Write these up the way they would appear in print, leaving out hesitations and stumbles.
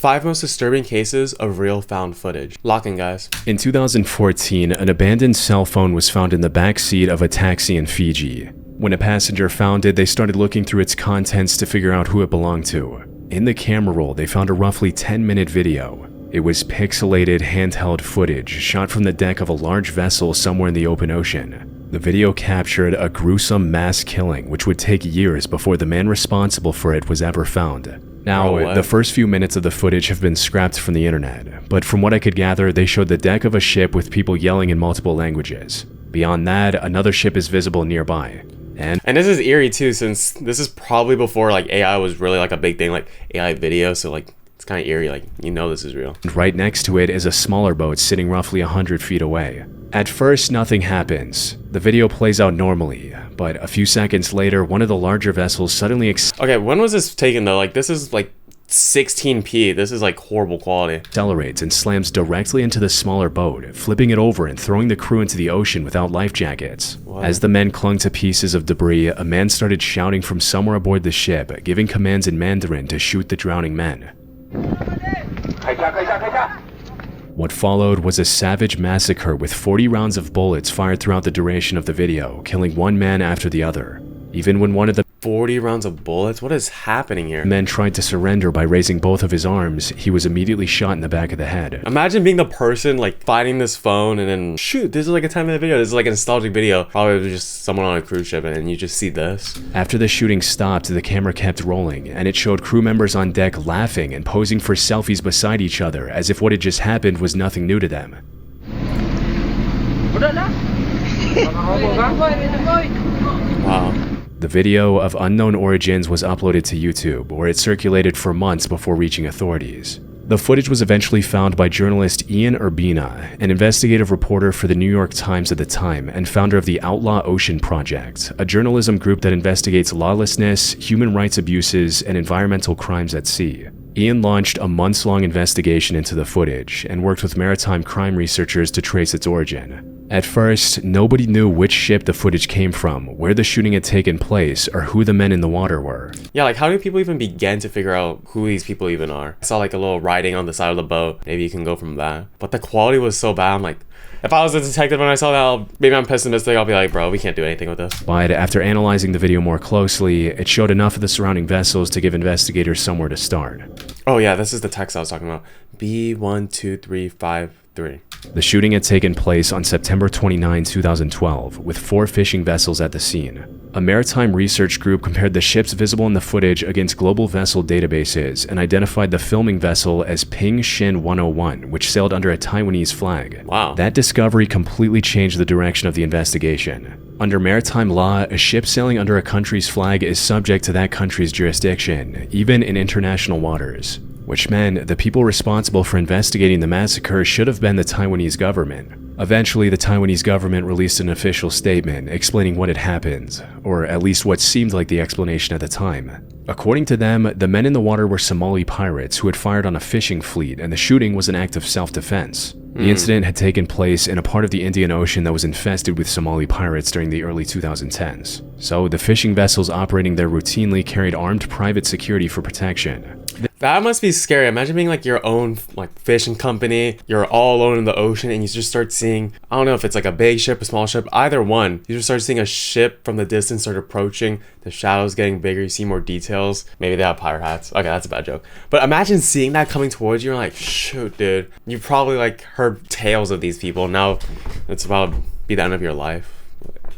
5 most disturbing cases of real found footage. Lock in, guys. In 2014, an abandoned cell phone was found in the back seat of a taxi in Fiji. When a passenger found it, they started looking through its contents to figure out who it belonged to. In the camera roll, they found a roughly 10-minute video. It was pixelated handheld footage shot from the deck of a large vessel somewhere in the open ocean. The video captured a gruesome mass killing which would take years before the man responsible for it was ever found. Now, the first few minutes of the footage have been scrapped from the internet, but from what I could gather, they showed the deck of a ship with people yelling in multiple languages. Beyond that, another ship is visible nearby. And this is eerie too, since this is probably before like AI was really like a big thing, like AI video, so like it's kind of eerie, like you know this is real. Right next to it is a smaller boat sitting roughly 100 feet away. At first, nothing happens. The video plays out normally, but a few seconds later, one of the larger vessels suddenly Okay, when was this taken though? Like this is like 16p. This is like horrible quality. Accelerates and slams directly into the smaller boat, flipping it over and throwing the crew into the ocean without life jackets. What? As the men clung to pieces of debris, a man started shouting from somewhere aboard the ship, giving commands in Mandarin to shoot the drowning men. What followed was a savage massacre with 40 rounds of bullets fired throughout the duration of the video, killing one man after the other. Even when one of the 40 rounds of bullets? What is happening here? men tried to surrender by raising both of his arms, he was immediately shot in the back of the head. Imagine being the person like finding this phone and then shoot, this is like a 10-minute video. This is like a nostalgic video. Probably just someone on a cruise ship and then you just see this. After the shooting stopped, the camera kept rolling, and it showed crew members on deck laughing and posing for selfies beside each other as if what had just happened was nothing new to them. Wow. The video of unknown origins was uploaded to YouTube, where it circulated for months before reaching authorities. The footage was eventually found by journalist Ian Urbina, an investigative reporter for the New York Times at the time and founder of the Outlaw Ocean Project, a journalism group that investigates lawlessness, human rights abuses, and environmental crimes at sea. Ian launched a months-long investigation into the footage and worked with maritime crime researchers to trace its origin. At first, nobody knew which ship the footage came from, where the shooting had taken place, or who the men in the water were. Yeah, like how do people even begin to figure out who these people even are? I saw like a little writing on the side of the boat. Maybe you can go from that. But the quality was so bad. I'm like, if I was a detective and I saw that, maybe I'm pessimistic. I'll be like, bro, we can't do anything with this. But after analyzing the video more closely, it showed enough of the surrounding vessels to give investigators somewhere to start. Oh yeah, this is the text I was talking about. B12353. The shooting had taken place on September 29, 2012, with 4 fishing vessels at the scene. A maritime research group compared the ships visible in the footage against global vessel databases and identified the filming vessel as Ping Shin 101, which sailed under a Taiwanese flag. Wow. That discovery completely changed the direction of the investigation. Under maritime law, a ship sailing under a country's flag is subject to that country's jurisdiction, even in international waters. Which meant the people responsible for investigating the massacre should have been the Taiwanese government. Eventually, the Taiwanese government released an official statement explaining what had happened, or at least what seemed like the explanation at the time. According to them, the men in the water were Somali pirates who had fired on a fishing fleet, and the shooting was an act of self-defense. The incident had taken place in a part of the Indian Ocean that was infested with Somali pirates during the early 2010s. So the fishing vessels operating there routinely carried armed private security for protection. That must be scary. Imagine being like your own like fishing company. You're all alone in the ocean and you just start seeing, I don't know if it's like a big ship, a small ship, either one. You just start seeing a ship from the distance start approaching. The shadows getting bigger. You see more details. Maybe they have pirate hats. Okay, that's a bad joke. But imagine seeing that coming towards you. You're like, shoot, dude. You probably like heard tales of these people. Now it's about to be the end of your life.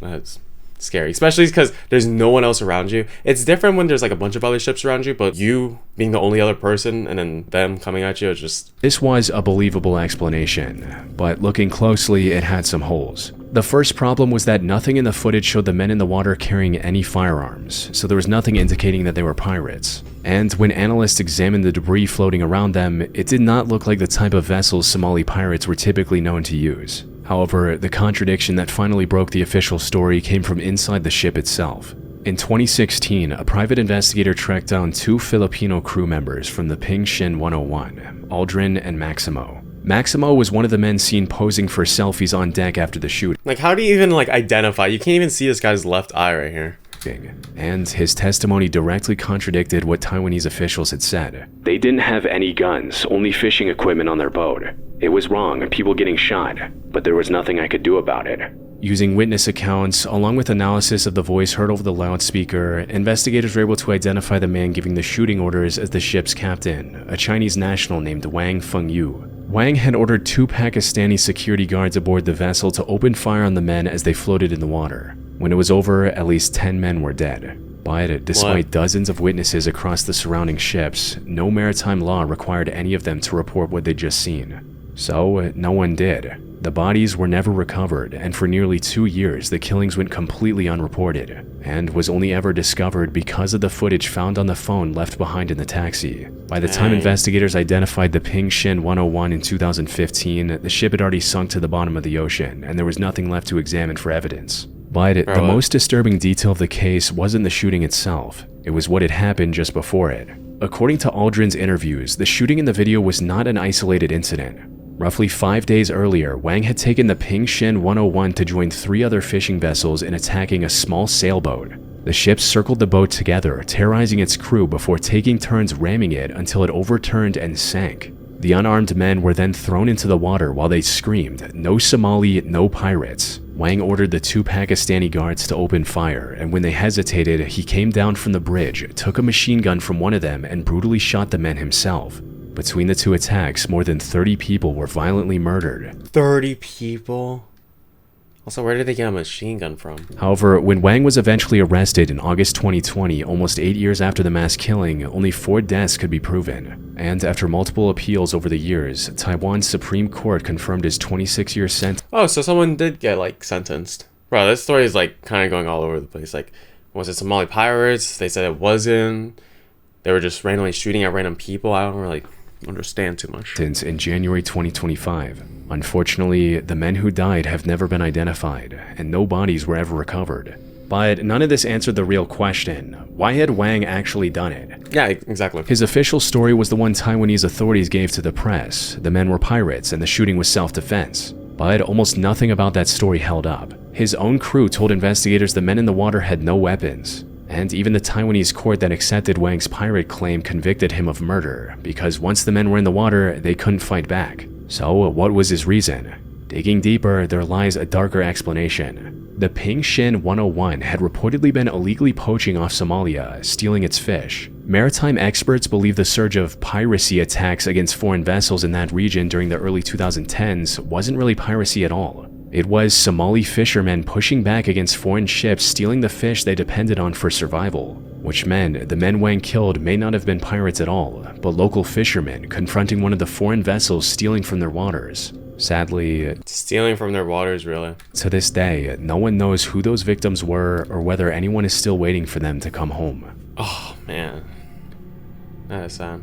That's scary, especially because there's no one else around you. It's different when there's like a bunch of other ships around you, but you being the only other person and then them coming at you, it's just... This was a believable explanation, but looking closely, it had some holes. The first problem was that nothing in the footage showed the men in the water carrying any firearms, so there was nothing indicating that they were pirates. And when analysts examined the debris floating around them, it did not look like the type of vessels Somali pirates were typically known to use. However, the contradiction that finally broke the official story came from inside the ship itself. In 2016, a private investigator tracked down 2 Filipino crew members from the Ping Shin 101, Aldrin and Maximo. Maximo was one of the men seen posing for selfies on deck after the shoot. Like, how do you even like identify? You can't even see this guy's left eye right here. and his testimony directly contradicted what Taiwanese officials had said. They didn't have any guns, only fishing equipment on their boat. It was wrong, people getting shot, but there was nothing I could do about it. Using witness accounts, along with analysis of the voice heard over the loudspeaker, investigators were able to identify the man giving the shooting orders as the ship's captain, a Chinese national named Wang Fengyu. Wang had ordered 2 Pakistani security guards aboard the vessel to open fire on the men as they floated in the water. When it was over, at least 10 men were dead. But despite dozens of witnesses across the surrounding ships, no maritime law required any of them to report what they'd just seen. So, no one did. The bodies were never recovered, and for nearly 2 years, the killings went completely unreported, and was only ever discovered because of the footage found on the phone left behind in the taxi. By the time investigators identified the Ping Shin 101 in 2015, the ship had already sunk to the bottom of the ocean, and there was nothing left to examine for evidence. But the most disturbing detail of the case wasn't the shooting itself, it was what had happened just before it. According to Aldrin's interviews, the shooting in the video was not an isolated incident. Roughly 5 days earlier, Wang had taken the Ping Shin 101 to join 3 other fishing vessels in attacking a small sailboat. The ships circled the boat together, terrorizing its crew before taking turns ramming it until it overturned and sank. The unarmed men were then thrown into the water while they screamed, "No Somali, no pirates." Wang ordered the 2 Pakistani guards to open fire, and when they hesitated, he came down from the bridge, took a machine gun from one of them, and brutally shot the men himself. Between the 2 attacks, more than 30 people were violently murdered. 30 people? Also, where did they get a machine gun from? However, when Wang was eventually arrested in August 2020, almost 8 years after the mass killing, only 4 deaths could be proven. And after multiple appeals over the years, Taiwan's Supreme Court confirmed his 26-year sentence. Oh, so someone did get, like, sentenced. Bro, this story is, like, kind of going all over the place. Like, was it Somali pirates? They said it wasn't. They were just randomly shooting at random people. I don't really understand too much. Since in January 2025. Unfortunately, the men who died have never been identified, and no bodies were ever recovered. But none of this answered the real question. Why had Wang actually done it? Yeah, exactly. His official story was the one Taiwanese authorities gave to the press. The men were pirates and the shooting was self-defense. But almost nothing about that story held up. His own crew told investigators the men in the water had no weapons. And even the Taiwanese court that accepted Wang's pirate claim convicted him of murder, because once the men were in the water, they couldn't fight back. So what was his reason? Digging deeper, there lies a darker explanation. The Ping Shin 101 had reportedly been illegally poaching off Somalia, stealing its fish. Maritime experts believe the surge of piracy attacks against foreign vessels in that region during the early 2010s wasn't really piracy at all. It was Somali fishermen pushing back against foreign ships stealing the fish they depended on for survival, which meant the men Wang killed may not have been pirates at all, but local fishermen confronting one of the foreign vessels stealing from their waters. Sadly, stealing from their waters, really? To this day, no one knows who those victims were or whether anyone is still waiting for them to come home. Oh, man. That is sad.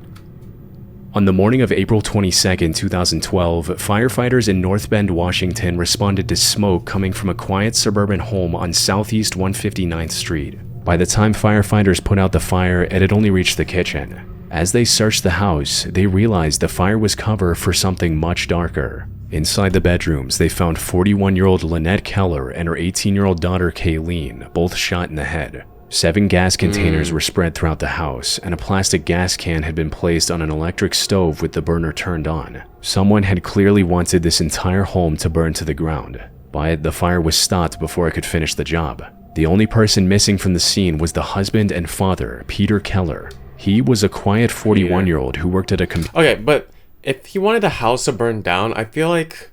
On the morning of April 22, 2012, firefighters in North Bend, Washington responded to smoke coming from a quiet suburban home on Southeast 159th Street. By the time firefighters put out the fire, it had only reached the kitchen. As they searched the house, they realized the fire was cover for something much darker. Inside the bedrooms, they found 41-year-old Lynette Keller and her 18-year-old daughter Kayleen, both shot in the head. 7 gas containers were spread throughout the house, and a plastic gas can had been placed on an electric stove with the burner turned on. Someone had clearly wanted this entire home to burn to the ground, but the fire was stopped before it could finish the job. The only person missing from the scene was the husband and father, Peter Keller. He was a quiet 41-year-old who worked at a Okay, but if he wanted the house to burn down, I feel like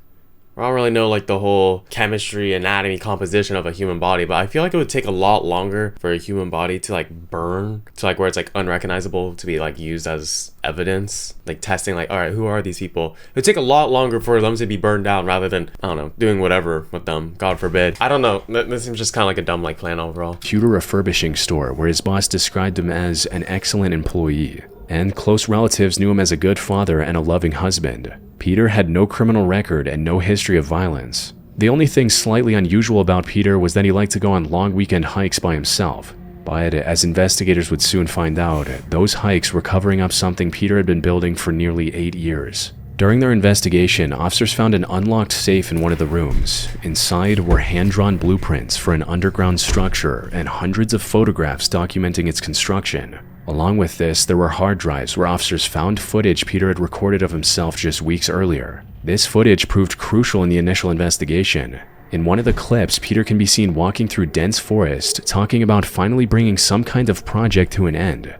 I don't really know like the whole chemistry, anatomy, composition of a human body, but I feel like it would take a lot longer for a human body to like burn to like where it's like unrecognizable to be like used as evidence, like testing like, all right, who are these people? It would take a lot longer for them to be burned down rather than, I don't know, doing whatever with them, God forbid. I don't know, this seems just kind of like a dumb like plan overall. Computer refurbishing store where his boss described him as an excellent employee, and close relatives knew him as a good father and a loving husband. Peter had no criminal record and no history of violence. The only thing slightly unusual about Peter was that he liked to go on long weekend hikes by himself. But as investigators would soon find out, those hikes were covering up something Peter had been building for nearly 8 years. During their investigation, officers found an unlocked safe in one of the rooms. Inside were hand-drawn blueprints for an underground structure and hundreds of photographs documenting its construction. Along with this, there were hard drives where officers found footage Peter had recorded of himself just weeks earlier. This footage proved crucial in the initial investigation. In one of the clips, Peter can be seen walking through dense forest, talking about finally bringing some kind of project to an end.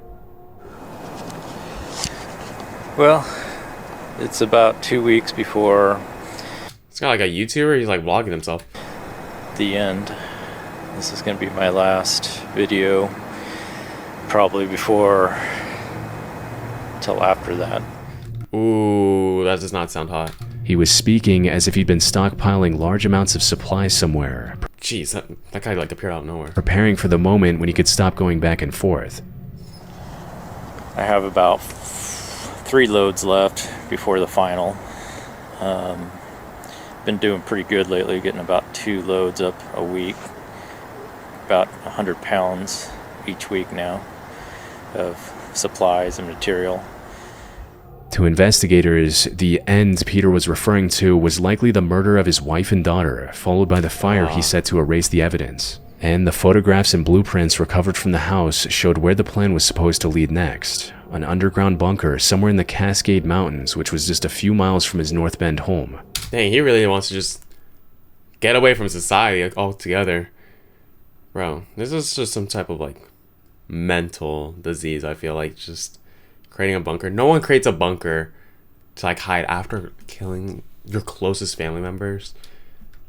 Well, it's about 2 weeks before It's kind of like a YouTuber. He's like vlogging himself. the end. This is going to be my last video, probably before till after that. Ooh, that does not sound hot. He was speaking as if he'd been stockpiling large amounts of supplies somewhere, Jeez, that guy like appeared out of nowhere. preparing for the moment when he could stop going back and forth. I have about 3 loads left before the final. Been doing pretty good lately, getting about 2 loads up a week. About 100 pounds each week now of supplies and material. To investigators, the end Peter was referring to was likely the murder of his wife and daughter, followed by the fire he set to erase the evidence. And the photographs and blueprints recovered from the house showed where the plan was supposed to lead next. An underground bunker somewhere in the Cascade Mountains, which was just a few miles from his North Bend home. Dang, he really wants to just get away from society altogether. Bro, this is just some type of like mental disease, I feel like, just creating a bunker. No one creates a bunker to like hide after killing your closest family members.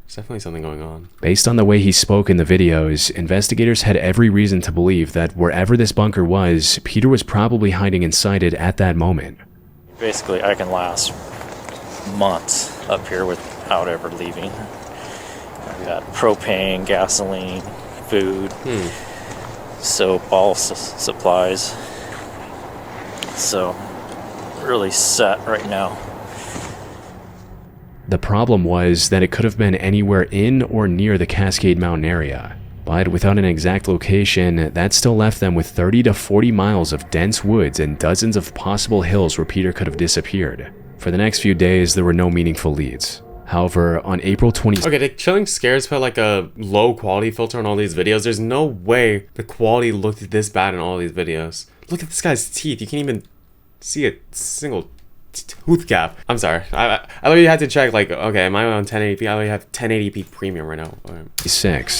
There's definitely something going on. Based on the way he spoke in the videos, investigators had every reason to believe that wherever this bunker was, Peter was probably hiding inside it at that moment. Basically, I can last months up here without ever leaving. I've got propane, gasoline, food, soap, all supplies. So, really set right now. The problem was that it could have been anywhere in or near the Cascade Mountain area. But without an exact location, that still left them with 30 to 40 miles of dense woods and dozens of possible hills where Peter could have disappeared. For the next few days, there were no meaningful leads. However, on April 20... Okay, did Chilling Scares put like a low quality filter on all these videos? There's no way the quality looked this bad in all these videos. Look at this guy's teeth. You can't even see a single tooth gap. I'm sorry. I literally had to check, like, okay, am I on 1080p? I already have 1080p premium right now.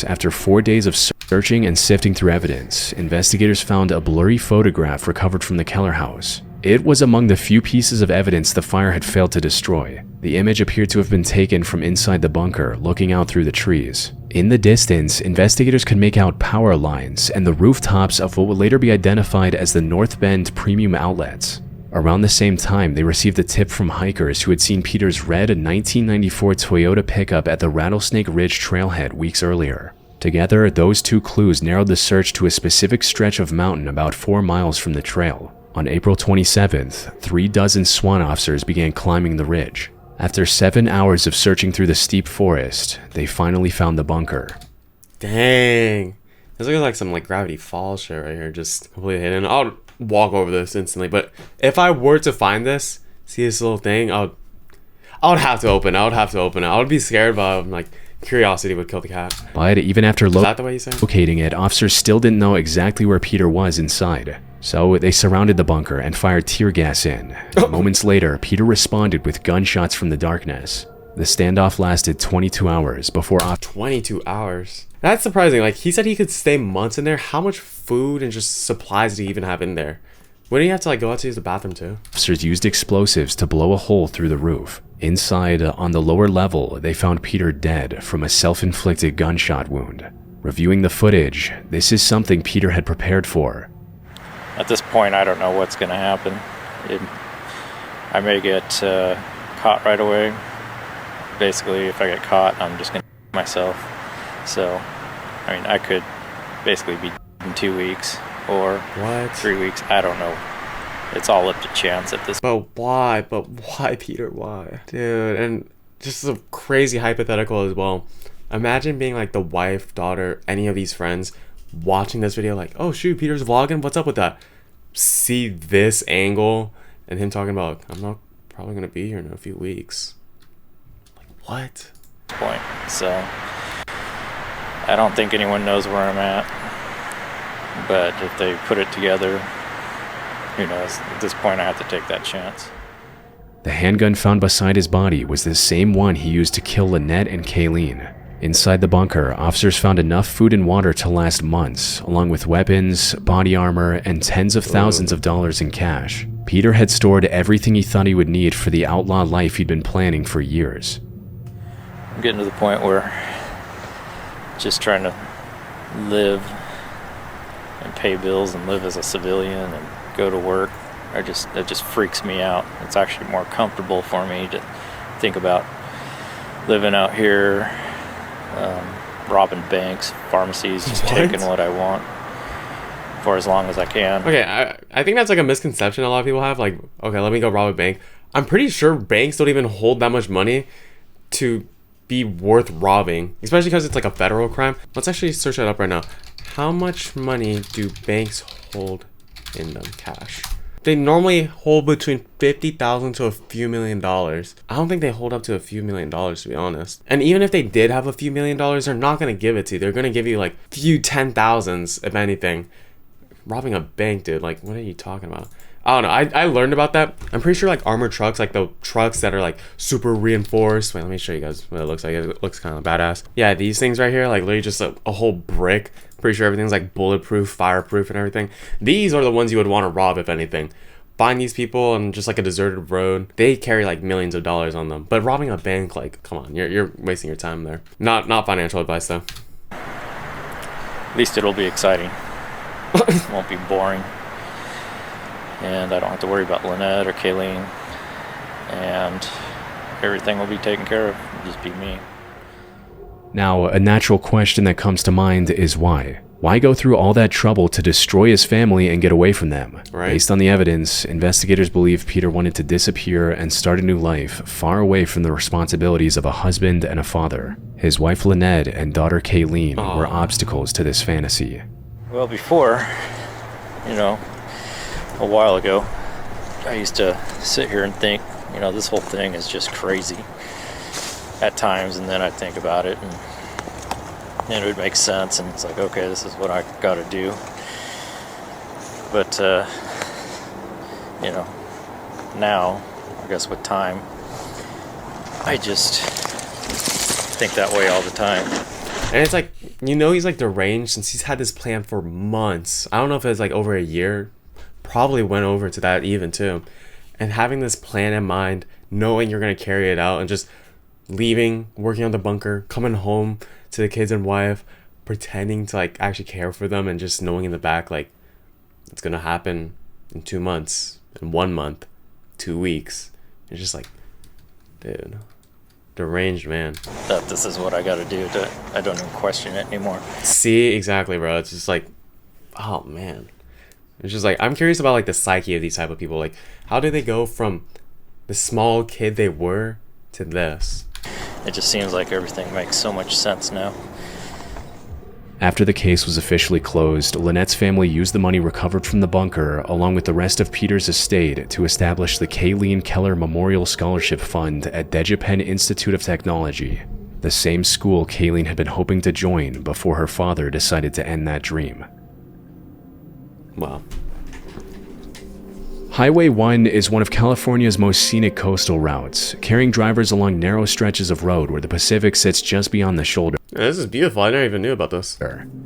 After 4 days of searching and sifting through evidence, investigators found a blurry photograph recovered from the Keller house. It was among the few pieces of evidence the fire had failed to destroy. The image appeared to have been taken from inside the bunker, looking out through the trees. In the distance, investigators could make out power lines and the rooftops of what would later be identified as the North Bend Premium Outlets. Around the same time, they received a tip from hikers who had seen Peter's red 1994 Toyota pickup at the Rattlesnake Ridge trailhead weeks earlier. Together, those two clues narrowed the search to a specific stretch of mountain about 4 miles from the trail. On April 27th, 36 SWAT officers began climbing the ridge. After 7 hours of searching through the steep forest, they finally found the bunker. Dang. This looks like some like Gravity Falls shit right here, just completely hidden. I'll walk over this instantly, but if I were to find this, see this little thing, I would have to open it. I would be scared, but like curiosity would kill the cat. But even after Is that the way you say it? locating it, officers still didn't know exactly where Peter was inside. So they surrounded the bunker and fired tear gas in. Moments later, Peter responded with gunshots from the darkness. The standoff lasted 22 hours before 22 hours. That's surprising. Like, he said he could stay months in there. How much food and just supplies do you even have in there? Wouldn't you have to like go out to use the bathroom too? officers used explosives to blow a hole through the roof. Inside, on the lower level, they found Peter dead from a self-inflicted gunshot wound. Reviewing the footage, this is something Peter had prepared for. At this point, I don't know what's going to happen. I may get caught right away. Basically, if I get caught, I'm just going to myself. So, I mean, I could basically be in 2 weeks or 3 weeks. I don't know. It's all up to chance at this point. But why, Peter? Why? Dude, and just a crazy hypothetical as well. Imagine being like the wife, daughter, any of these friends watching this video like, oh shoot, Peter's vlogging, what's up with that? See this angle and him talking about, I'm not probably gonna be here in a few weeks. Like, what? Point. So I don't think anyone knows where I'm at. But if they put it together, who knows? At this point, I have to take that chance. The handgun found beside his body was the same one he used to kill Lynette and Kayleen. Inside the bunker, officers found enough food and water to last months, along with weapons, body armor, and tens of thousands of dollars in cash. Peter had stored everything he thought he would need for the outlaw life he'd been planning for years. I'm getting to the point where just trying to live and pay bills and live as a civilian and go to work, it just freaks me out. It's actually more comfortable for me to think about living out here, robbing banks, pharmacies, just taking what I want for as long as I can. Okay, I think that's like a misconception a lot of people have. Like, okay, let me go rob a bank. I'm pretty sure banks don't even hold that much money to be worth robbing, especially because it's like a federal crime. Let's actually search that up right now. How much money do banks hold in them, cash? They normally hold between $50,000 to a few $1,000,000. I don't think they hold up to a few $1,000,000, to be honest. And even if they did have a few $1,000,000, they're not going to give it to you. They're going to give you like few 10,000s, if anything. Robbing a bank, dude, like, what are you talking about? I don't know. I learned about that. I'm pretty sure like armored trucks, like the trucks that are like super reinforced. Wait, let me show you guys what it looks like. It looks kind of badass. Yeah, these things right here, like literally just a whole brick. Pretty sure everything's like bulletproof, fireproof, and everything. These are the ones you would want to rob, if anything. Find these people on just like a deserted road. They carry like millions of dollars on them. But robbing a bank, like, come on, you're wasting your time there. Not financial advice though. At least it'll be exciting. It won't be boring. And I don't have to worry about Lynette or Kayleen. And everything will be taken care of. It'll just be me. Now, a natural question that comes to mind is why? Why go through all that trouble to destroy his family and get away from them? Right. Based on the evidence, investigators believe Peter wanted to disappear and start a new life far away from the responsibilities of a husband and a father. His wife Lynette and daughter Kayleen were obstacles to this fantasy. Well, before, a while ago, I used to sit here and think, this whole thing is just crazy at times, and then I'd think about it, and it would make sense, and it's like, okay, this is what I gotta do. But, now, I guess with time, I just think that way all the time. And it's like, he's like deranged since he's had this plan for months. I don't know if it's like over a year. Probably went over to that even too. And having this plan in mind, knowing you're going to carry it out, and just leaving, working on the bunker, coming home to the kids and wife, pretending to like actually care for them, and just knowing in the back like it's going to happen in 2 months, in 1 month, 2 weeks. It's just like, dude, deranged man. That this is what I gotta do. I don't even question it anymore. See, exactly, bro. It's just like, oh man. It's just like, I'm curious about like the psyche of these type of people. Like, how do they go from the small kid they were to this? It just seems like everything makes so much sense now. After the case was officially closed, Lynette's family used the money recovered from the bunker, along with the rest of Peter's estate, to establish the Kayleen Keller Memorial Scholarship Fund at DeJaPenn Institute of Technology, the same school Kayleen had been hoping to join before her father decided to end that dream. Wow. Highway 1 is one of California's most scenic coastal routes, carrying drivers along narrow stretches of road where the Pacific sits just beyond the shoulder. Yeah, this is beautiful. I never even knew about this.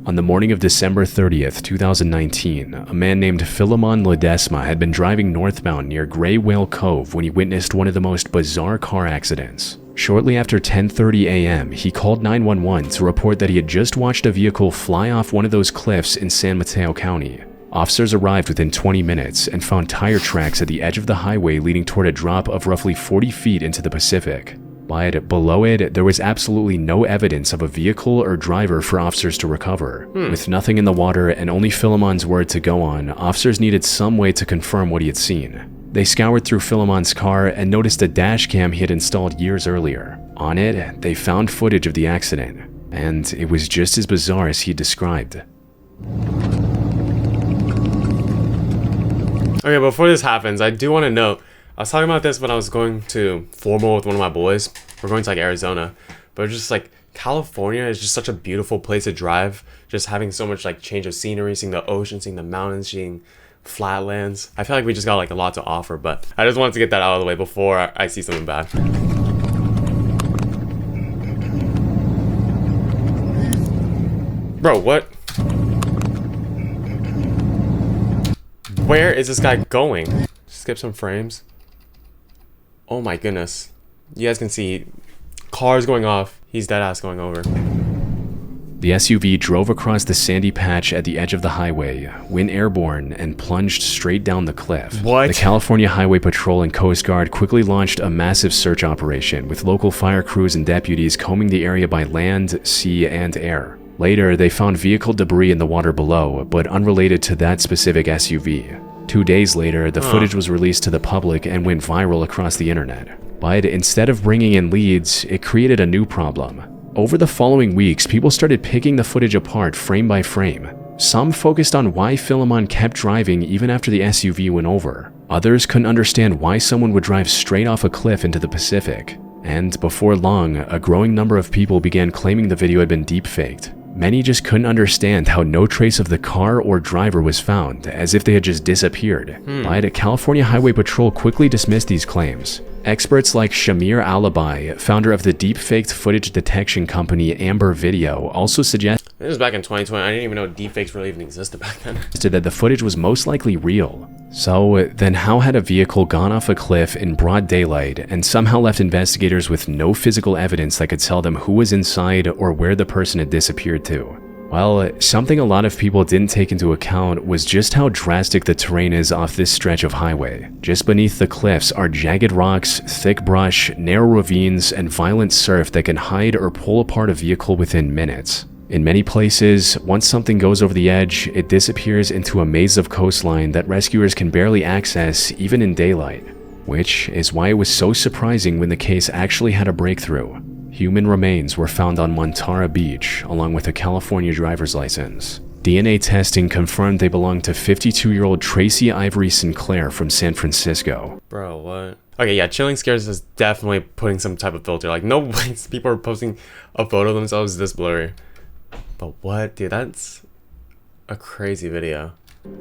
On the morning of December 30th, 2019, a man named Philemon Ledesma had been driving northbound near Gray Whale Cove when he witnessed one of the most bizarre car accidents. Shortly after 10:30 a.m., he called 911 to report that he had just watched a vehicle fly off one of those cliffs in San Mateo County. Officers arrived within 20 minutes and found tire tracks at the edge of the highway leading toward a drop of roughly 40 feet into the Pacific. But below it, there was absolutely no evidence of a vehicle or driver for officers to recover. With nothing in the water and only Philemon's word to go on, officers needed some way to confirm what he had seen. They scoured through Philemon's car and noticed a dash cam he had installed years earlier. On it, they found footage of the accident, and it was just as bizarre as he described. Okay, before this happens, I do want to note, I was talking about this when I was going to formal with one of my boys. We're going to like Arizona, but it's just like California is just such a beautiful place to drive. Just having so much like change of scenery, seeing the ocean, seeing the mountains, seeing flatlands. I feel like we just got like a lot to offer, but I just wanted to get that out of the way before I see something bad. Bro, what? Where is this guy going? Skip some frames. Oh my goodness. You guys can see cars going off. He's dead ass going over. The SUV drove across the sandy patch at the edge of the highway, went airborne, and plunged straight down the cliff. What? The California Highway Patrol and Coast Guard quickly launched a massive search operation, with local fire crews and deputies combing the area by land, sea, and air. Later, they found vehicle debris in the water below, but unrelated to that specific SUV. 2 days later, the footage was released to the public and went viral across the internet. But instead of bringing in leads, it created a new problem. Over the following weeks, people started picking the footage apart frame by frame. Some focused on why Philemon kept driving even after the SUV went over. Others couldn't understand why someone would drive straight off a cliff into the Pacific. And before long, a growing number of people began claiming the video had been deepfaked. Many just couldn't understand how no trace of the car or driver was found, as if they had just disappeared. But California Highway Patrol quickly dismissed these claims. Experts like Shamir Alibi, founder of the deepfaked footage detection company Amber Video, also suggested This was back in 2020. I didn't even know deepfakes really even existed back then. that the footage was most likely real. So then how had a vehicle gone off a cliff in broad daylight and somehow left investigators with no physical evidence that could tell them who was inside or where the person had disappeared to? Well, something a lot of people didn't take into account was just how drastic the terrain is off this stretch of highway. Just beneath the cliffs are jagged rocks, thick brush, narrow ravines, and violent surf that can hide or pull apart a vehicle within minutes. In many places, once something goes over the edge, it disappears into a maze of coastline that rescuers can barely access even in daylight. Which is why it was so surprising when the case actually had a breakthrough. Human remains were found on Montara Beach, along with a California driver's license. DNA testing confirmed they belonged to 52-year-old Tracy Ivory Sinclair from San Francisco. Bro, what? Okay, yeah, Chilling Scares is definitely putting some type of filter. Like, no way people are posting a photo of themselves this blurry. But what? Dude, that's a crazy video.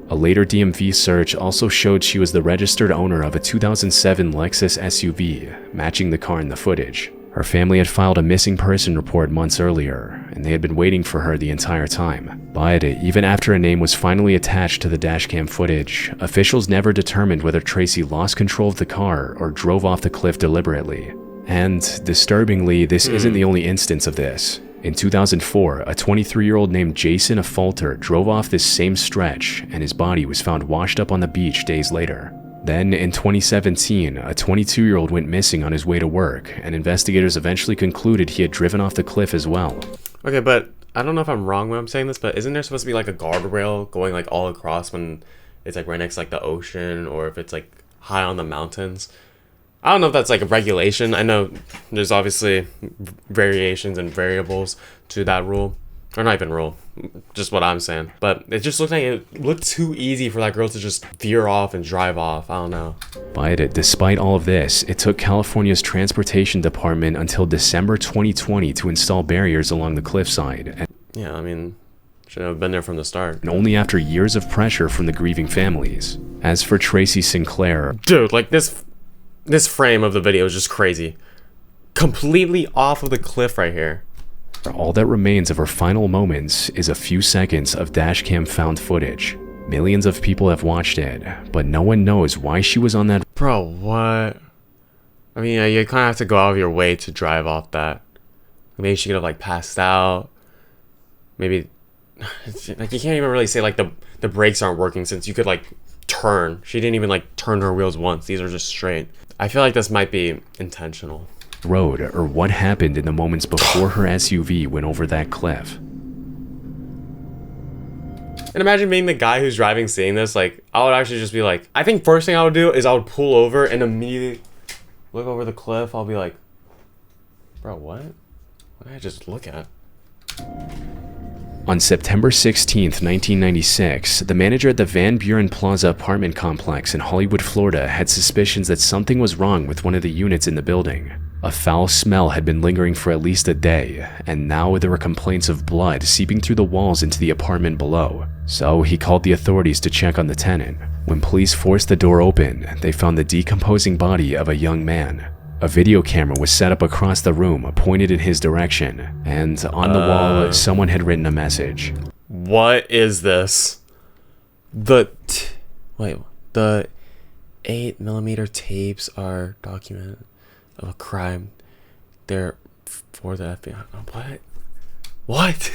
A later DMV search also showed she was the registered owner of a 2007 Lexus SUV, matching the car in the footage. Her family had filed a missing person report months earlier, and they had been waiting for her the entire time. But even after a name was finally attached to the dashcam footage, officials never determined whether Tracy lost control of the car or drove off the cliff deliberately. And, disturbingly, this isn't the only instance of this. In 2004, a 23-year-old named Jason Affolter drove off this same stretch, and his body was found washed up on the beach days later. Then, in 2017, a 22-year-old went missing on his way to work, and investigators eventually concluded he had driven off the cliff as well. Okay, but I don't know if I'm wrong when I'm saying this, but isn't there supposed to be like a guardrail going like all across when it's like right next to like the ocean, or if it's like high on the mountains? I don't know if that's like a regulation. I know there's obviously variations and variables to that rule. Or not even rule, just what I'm saying. But it just looked like it looked too easy for that girl to just veer off and drive off. I don't know. But despite all of this, it took California's Transportation Department until December 2020 to install barriers along the cliffside. Yeah, I mean, should have been there from the start. And only after years of pressure from the grieving families. As for Tracy Sinclair, dude, like this frame of the video is just crazy. Completely off of the cliff right here. All that remains of her final moments is a few seconds of dashcam found footage. Millions of people have watched it, but no one knows why she was on that. Bro, what? I mean, you kind of have to go out of your way to drive off that. Maybe she could have like passed out. Maybe, like, you can't even really say like the brakes aren't working since you could like turn. She didn't even like turn her wheels once. These are just straight. I feel like this might be intentional. Road, or what happened in the moments before her SUV went over that cliff. And imagine being the guy who's driving, seeing this. Like, I would actually just be like, I think first thing I would do is I would pull over and immediately look over the cliff. I'll be like, bro, what? What did I just look at? On September 16, 1996, the manager at the Van Buren Plaza apartment complex in Hollywood, Florida had suspicions that something was wrong with one of the units in the building. A foul smell had been lingering for at least a day, and now there were complaints of blood seeping through the walls into the apartment below. So he called the authorities to check on the tenant. When police forced the door open, they found the decomposing body of a young man. A video camera was set up across the room, pointed in his direction, and on the wall, someone had written a message. What is this? The 8mm tapes are document of a crime. They're for the FBI. What?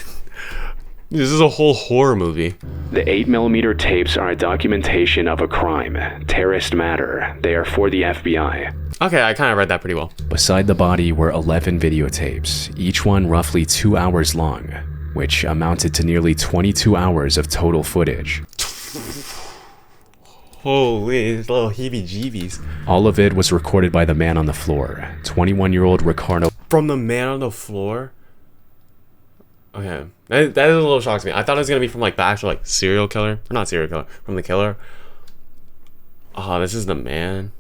This is a whole horror movie. The 8mm tapes are a documentation of a crime. Terrorist matter. They are for the FBI. Okay, I kind of read that pretty well. Beside the body were 11 videotapes, each one roughly 2 hours long, which amounted to nearly 22 hours of total footage. Holy little heebie-jeebies. All of it was recorded by the man on the floor, 21-year-old Ricardo. From the man on the floor? Okay, that is a little shock to me. I thought it was gonna be from like the actual like serial killer, or not serial killer, from the killer. Oh, this is the man.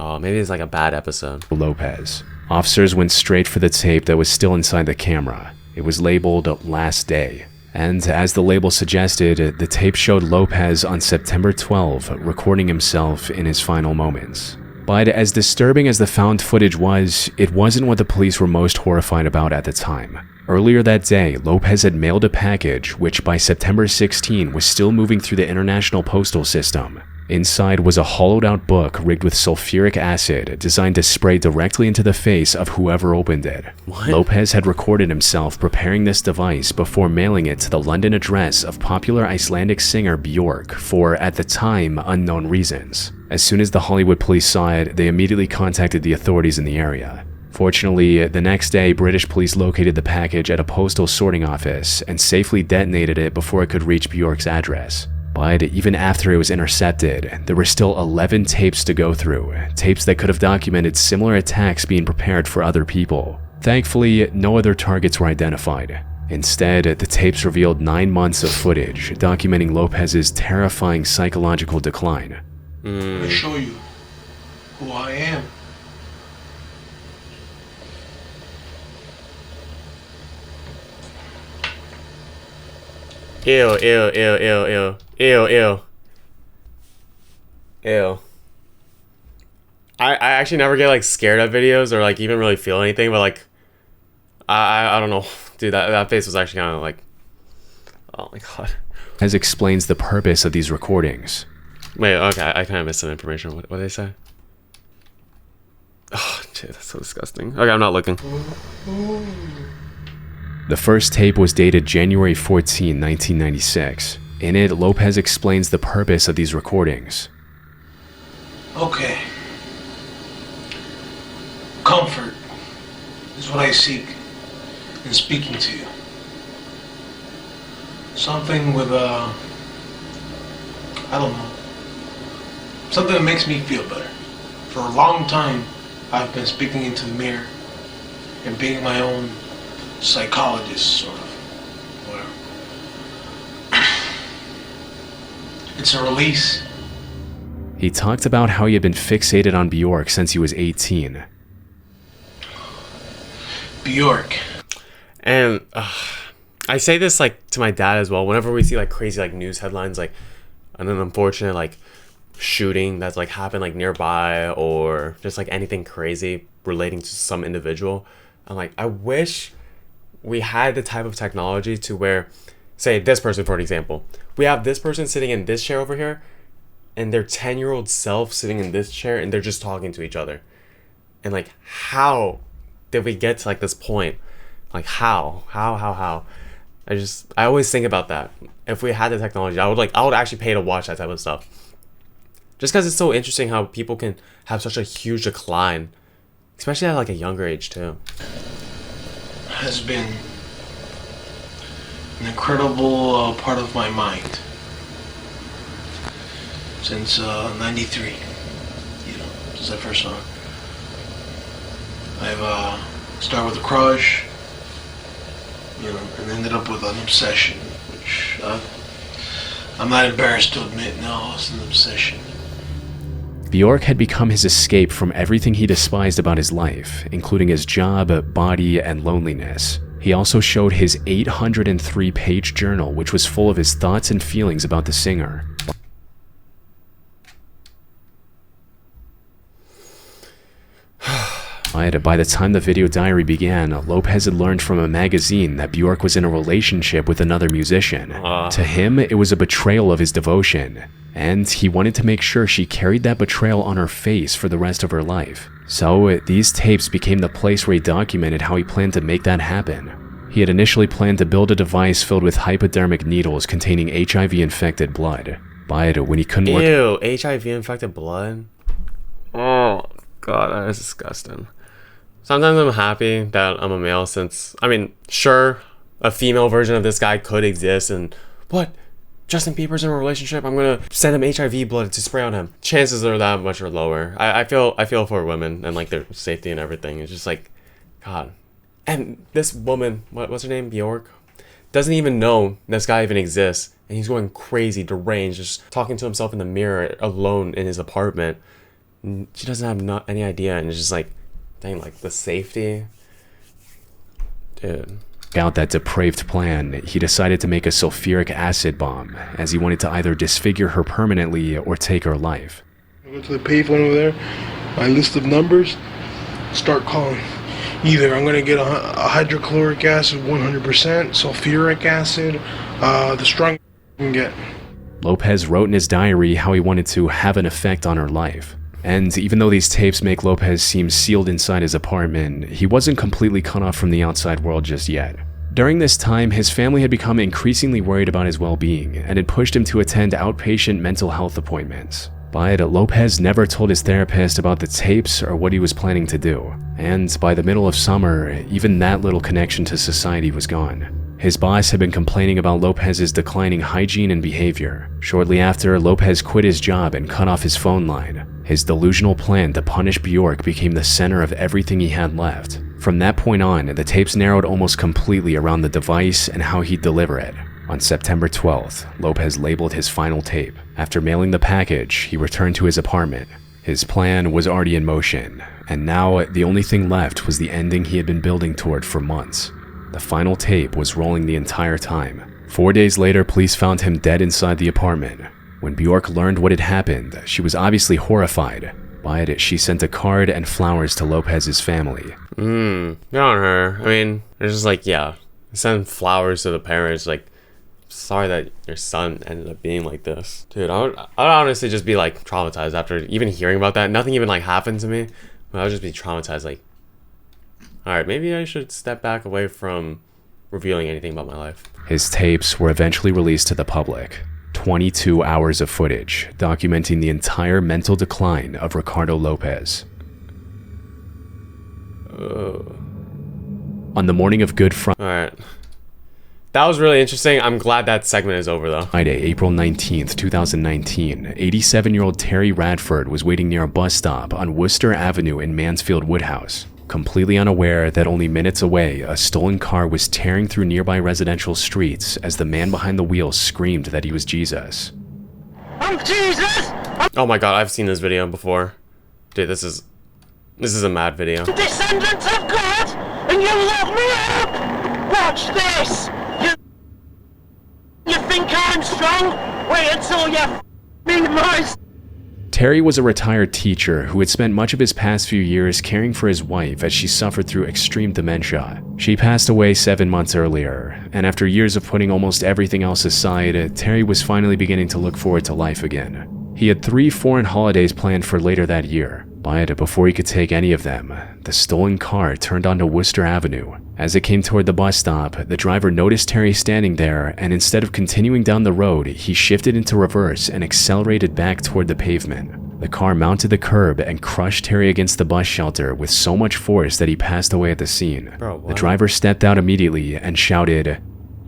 Oh, maybe it's like a bad episode. Lopez. Officers went straight for the tape that was still inside the camera. It was labeled Last Day. And as the label suggested, the tape showed Lopez on September 12 recording himself in his final moments. But as disturbing as the found footage was, it wasn't what the police were most horrified about at the time. Earlier that day, Lopez had mailed a package which by September 16 was still moving through the international postal system. Inside was a hollowed-out book rigged with sulfuric acid designed to spray directly into the face of whoever opened it. What? Lopez had recorded himself preparing this device before mailing it to the London address of popular Icelandic singer Björk for, at the time, unknown reasons. As soon as the Hollywood police saw it, they immediately contacted the authorities in the area. Fortunately, the next day, British police located the package at a postal sorting office and safely detonated it before it could reach Björk's address. But even after it was intercepted, there were still 11 tapes to go through, tapes that could have documented similar attacks being prepared for other people. Thankfully, no other targets were identified. Instead, the tapes revealed 9 months of footage documenting Lopez's terrifying psychological decline. I'm gonna show you who I am. Ew, ew, ew, ew, ew. Ew, ew. Ew. I actually never get like scared at videos or like even really feel anything, but like I don't know. Dude, that face was actually kind of like, oh my god. As explains the purpose of these recordings. Wait, okay, I kind of missed some information. What did they say? Oh, dude, that's so disgusting. Okay, I'm not looking. The first tape was dated January 14, 1996. In it, Lopez explains the purpose of these recordings. Okay. Comfort is what I seek in speaking to you. Something with I don't know. Something that makes me feel better. For a long time, I've been speaking into the mirror and being my own psychologist, sort of. Whatever. It's a release. He talked about how he had been fixated on Björk since he was 18. Björk. And I say this like to my dad as well. Whenever we see like crazy like news headlines, like an unfortunate like shooting that's like happened like nearby, or just like anything crazy relating to some individual, I'm like, I wish we had the type of technology to where, say this person for an example, we have this person sitting in this chair over here and their 10-year-old self sitting in this chair and they're just talking to each other. And like, how did we get to like this point? Like how? I always think about that. If we had the technology, I would actually pay to watch that type of stuff. Just because it's so interesting how people can have such a huge decline, especially at like a younger age too. Has been an incredible part of my mind since 93, since I first saw it. I've started with a crush, you know, and ended up with an obsession, which I'm not embarrassed to admit now it's an obsession. Bjork had become his escape from everything he despised about his life, including his job, body, and loneliness. He also showed his 803-page journal, which was full of his thoughts and feelings about the singer. By the time the video diary began, Lopez had learned from a magazine that Bjork was in a relationship with another musician. To him, it was a betrayal of his devotion, and he wanted to make sure she carried that betrayal on her face for the rest of her life. So, these tapes became the place where he documented how he planned to make that happen. He had initially planned to build a device filled with hypodermic needles containing HIV-infected blood. But when he couldn't work— Ew, HIV-infected blood? Oh, God, that is disgusting. Sometimes I'm happy that I'm a male since, I mean, sure, a female version of this guy could exist and, what? Justin Bieber's in a relationship? I'm gonna send him HIV blood to spray on him. Chances are that much are lower. I feel for women and like their safety and everything. It's just like, God. And this woman, what's her name? Bjork? Doesn't even know this guy even exists. And he's going crazy, deranged, just talking to himself in the mirror alone in his apartment. And she doesn't have any idea, and it's just like, dang, like the safety, dude. Out that depraved plan, he decided to make a sulfuric acid bomb, as he wanted to either disfigure her permanently or take her life. I go to the payphone over there, my list of numbers, start calling. Either I'm gonna get a hydrochloric acid 100%, sulfuric acid, the strongest I can get. Lopez wrote in his diary how he wanted to have an effect on her life. And even though these tapes make Lopez seem sealed inside his apartment, he wasn't completely cut off from the outside world just yet. During this time, his family had become increasingly worried about his well-being and had pushed him to attend outpatient mental health appointments. But Lopez never told his therapist about the tapes or what he was planning to do. And by the middle of summer, even that little connection to society was gone. His boss had been complaining about Lopez's declining hygiene and behavior. Shortly after, Lopez quit his job and cut off his phone line. His delusional plan to punish Bjork became the center of everything he had left. From that point on, the tapes narrowed almost completely around the device and how he'd deliver it. On September 12th, Lopez labeled his final tape. After mailing the package, he returned to his apartment. His plan was already in motion, and now the only thing left was the ending he had been building toward for months. The final tape was rolling the entire time. 4 days later, police found him dead inside the apartment. When Bjork learned what had happened, she was obviously horrified. By it, she sent a card and flowers to Lopez's family. Good on her. I mean, it's just like, yeah, send flowers to the parents, like, sorry that your son ended up being like this. Dude, I'd honestly just be like traumatized after even hearing about that. Nothing even like happened to me, but I would just be traumatized, like, alright, maybe I should step back away from revealing anything about my life. His tapes were eventually released to the public. 22 hours of footage documenting the entire mental decline of Ricardo Lopez. On the morning of Good Friday, Alright. That was really interesting. I'm glad that segment is over though. Friday, April 19th, 2019, 87-year-old Terry Radford was waiting near a bus stop on Worcester Avenue in Mansfield Woodhouse. Completely unaware that only minutes away, a stolen car was tearing through nearby residential streets as the man behind the wheel screamed that he was Jesus. I'm Jesus! Oh my god, I've seen this video before. Dude, this is a mad video. I'm descendant of God, and you lock me up! Watch this! You think I'm strong? Wait until you me my... Terry was a retired teacher who had spent much of his past few years caring for his wife as she suffered through extreme dementia. She passed away 7 months earlier, and after years of putting almost everything else aside, Terry was finally beginning to look forward to life again. He had 3 foreign holidays planned for later that year, but before he could take any of them, the stolen car turned onto Worcester Avenue. As it came toward the bus stop, the driver noticed Terry standing there, and instead of continuing down the road, he shifted into reverse and accelerated back toward the pavement. The car mounted the curb and crushed Terry against the bus shelter with so much force that he passed away at the scene. Bro, what? The driver stepped out immediately and shouted,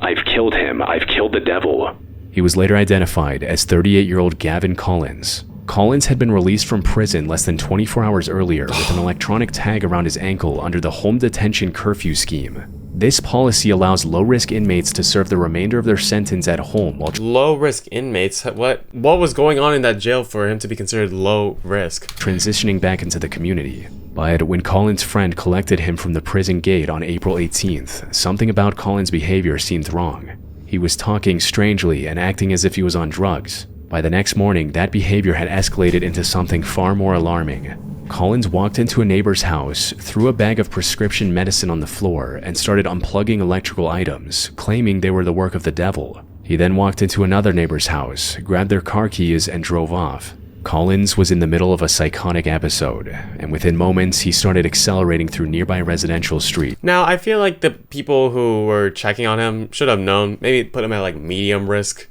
"I've killed him, I've killed the devil." He was later identified as 38-year-old Gavin Collins. Collins had been released from prison less than 24 hours earlier with an electronic tag around his ankle under the home detention curfew scheme. This policy allows low-risk inmates to serve the remainder of their sentence at home while Low-risk inmates? What was going on in that jail for him to be considered low risk? transitioning back into the community. But when Colin's friend collected him from the prison gate on April 18th, something about Colin's behavior seemed wrong. He was talking strangely and acting as if he was on drugs. By the next morning, that behavior had escalated into something far more alarming. Collins walked into a neighbor's house, threw a bag of prescription medicine on the floor, and started unplugging electrical items, claiming they were the work of the devil. He then walked into another neighbor's house, grabbed their car keys, and drove off. Collins was in the middle of a psychotic episode, and within moments, he started accelerating through nearby residential streets. Now, I feel like the people who were checking on him should have known, maybe put him at like medium risk,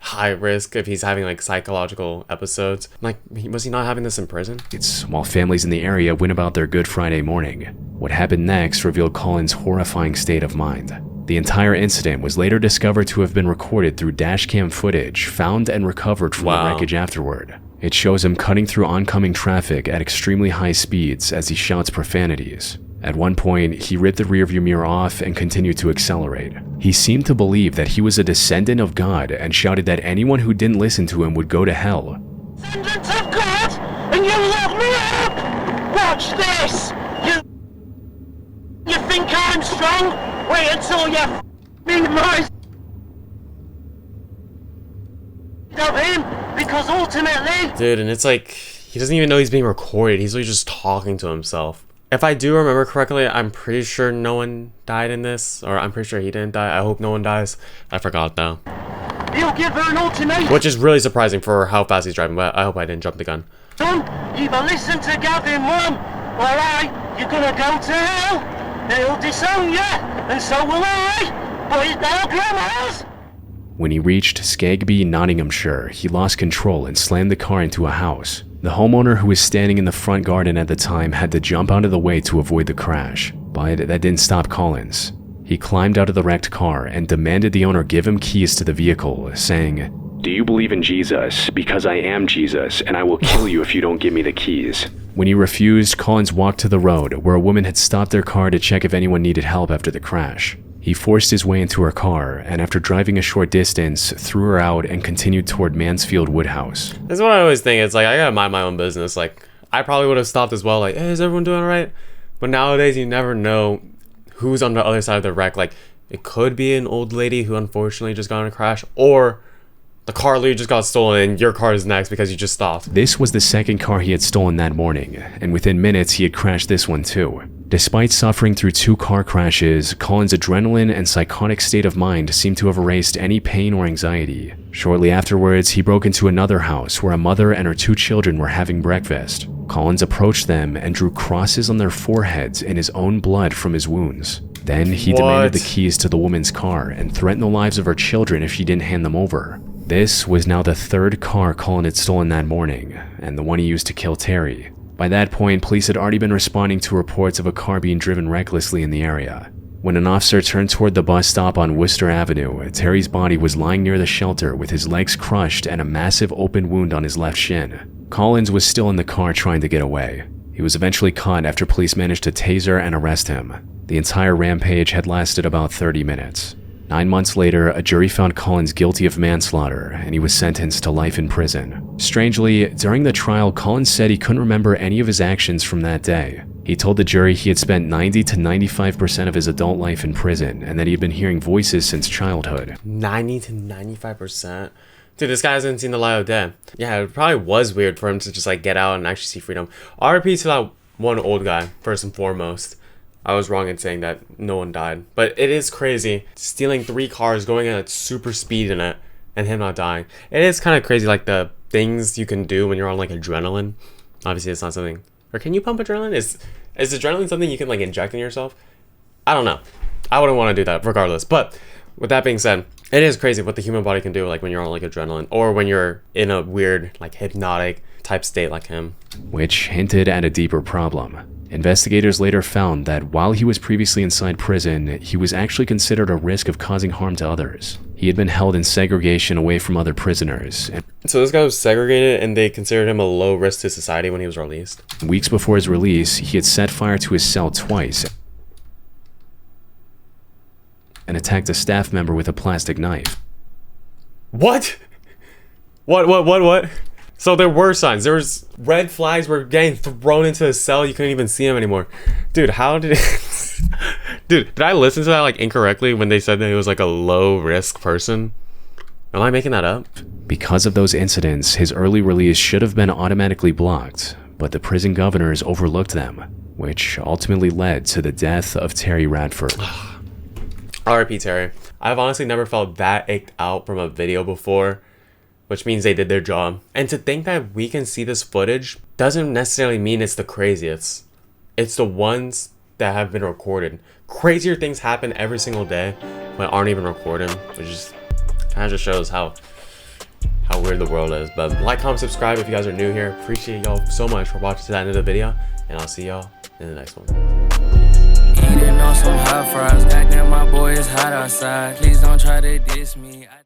high risk if he's having like psychological episodes. Like, was he not having this in prison? While families in the area went about their Good Friday morning. What happened next revealed Collins' horrifying state of mind. The entire incident was later discovered to have been recorded through dashcam footage found and recovered from the wreckage afterward. It shows him cutting through oncoming traffic at extremely high speeds as he shouts profanities. At one point, he ripped the rearview mirror off and continued to accelerate. He seemed to believe that he was a descendant of God and shouted that anyone who didn't listen to him would go to hell. Descendant of God, and you lock me up! Watch this! You think I'm strong? Wait until you me my of him, because ultimately... Dude, and it's like, he doesn't even know he's being recorded. He's really just talking to himself. If I do remember correctly, I'm pretty sure no one died in this, or I'm pretty sure he didn't die. I hope no one dies. I forgot though. He'll give her an ultimatum. Which is really surprising for how fast he's driving, but I hope I didn't jump the gun. Either listen to Gavin, Mum, or you're gonna go to hell. He'll disown you, and so will I. But it's now grandma's. When he reached Skegby, Nottinghamshire, he lost control and slammed the car into a house. The homeowner who was standing in the front garden at the time had to jump out of the way to avoid the crash, but that didn't stop Collins. He climbed out of the wrecked car and demanded the owner give him keys to the vehicle, saying, "Do you believe in Jesus? Because I am Jesus, and I will kill you if you don't give me the keys." When he refused, Collins walked to the road where a woman had stopped their car to check if anyone needed help after the crash. He forced his way into her car, and after driving a short distance, threw her out and continued toward Mansfield Woodhouse. That's what I always think. It's like, I gotta mind my own business. Like, I probably would have stopped as well. Like, hey, is everyone doing all right? But nowadays, you never know who's on the other side of the wreck. Like, it could be an old lady who unfortunately just got in a crash, or the car literally just got stolen and your car is next because you just stopped. This was the second car he had stolen that morning, and within minutes he had crashed this one too. Despite suffering through 2 car crashes, Collins' adrenaline and psychotic state of mind seemed to have erased any pain or anxiety. Shortly afterwards, he broke into another house where a mother and her 2 children were having breakfast. Collins approached them and drew crosses on their foreheads in his own blood from his wounds. Then he demanded the keys to the woman's car and threatened the lives of her children if she didn't hand them over. This was now the 3rd car Collins had stolen that morning, and the one he used to kill Terry. By that point, police had already been responding to reports of a car being driven recklessly in the area. When an officer turned toward the bus stop on Worcester Avenue, Terry's body was lying near the shelter with his legs crushed and a massive open wound on his left shin. Collins was still in the car trying to get away. He was eventually caught after police managed to taser and arrest him. The entire rampage had lasted about 30 minutes. 9 months later, a jury found Collins guilty of manslaughter, and he was sentenced to life in prison. Strangely, during the trial, Collins said he couldn't remember any of his actions from that day. He told the jury he had spent 90 to 95% of his adult life in prison, and that he had been hearing voices since childhood. 90 to 95%? Dude, this guy hasn't seen the light of day. Yeah, it probably was weird for him to just like get out and actually see freedom. RIP to that one old guy, first and foremost. I was wrong in saying that no one died. But it is crazy. Stealing 3 cars, going at super speed in it, and him not dying. It is kind of crazy, like the things you can do when you're on like adrenaline. Obviously, it's not something... Or can you pump adrenaline? Is adrenaline something you can like inject in yourself? I don't know. I wouldn't want to do that regardless. But with that being said, it is crazy what the human body can do like when you're on like adrenaline. Or when you're in a weird like hypnotic type state like him. Which hinted at a deeper problem. Investigators later found that while he was previously inside prison, he was actually considered a risk of causing harm to others. He had been held in segregation away from other prisoners. So this guy was segregated and they considered him a low risk to society when he was released? Weeks before his release, he had set fire to his cell twice. and attacked a staff member with a plastic knife. What? What? So there were signs. There was red flags were getting thrown into the cell. You couldn't even see them anymore. Dude, how did it... Dude, did I listen to that like incorrectly when they said that he was like a low risk person? Am I making that up? Because of those incidents, his early release should have been automatically blocked, but the prison governors overlooked them, which ultimately led to the death of Terry Radford. R.I.P. Terry. I've honestly never felt that ached out from a video before, which means they did their job. And to think that we can see this footage doesn't necessarily mean it's the craziest. It's the ones that have been recorded. Crazier things happen every single day but aren't even recorded, which is kind of just shows how weird the world is. But like, comment, subscribe if you guys are new here. Appreciate y'all so much for watching to the end of the video, and I'll see y'all in the next one. Eating on some hot fries. Goddamn, my boy is hot outside. Please don't try to diss me.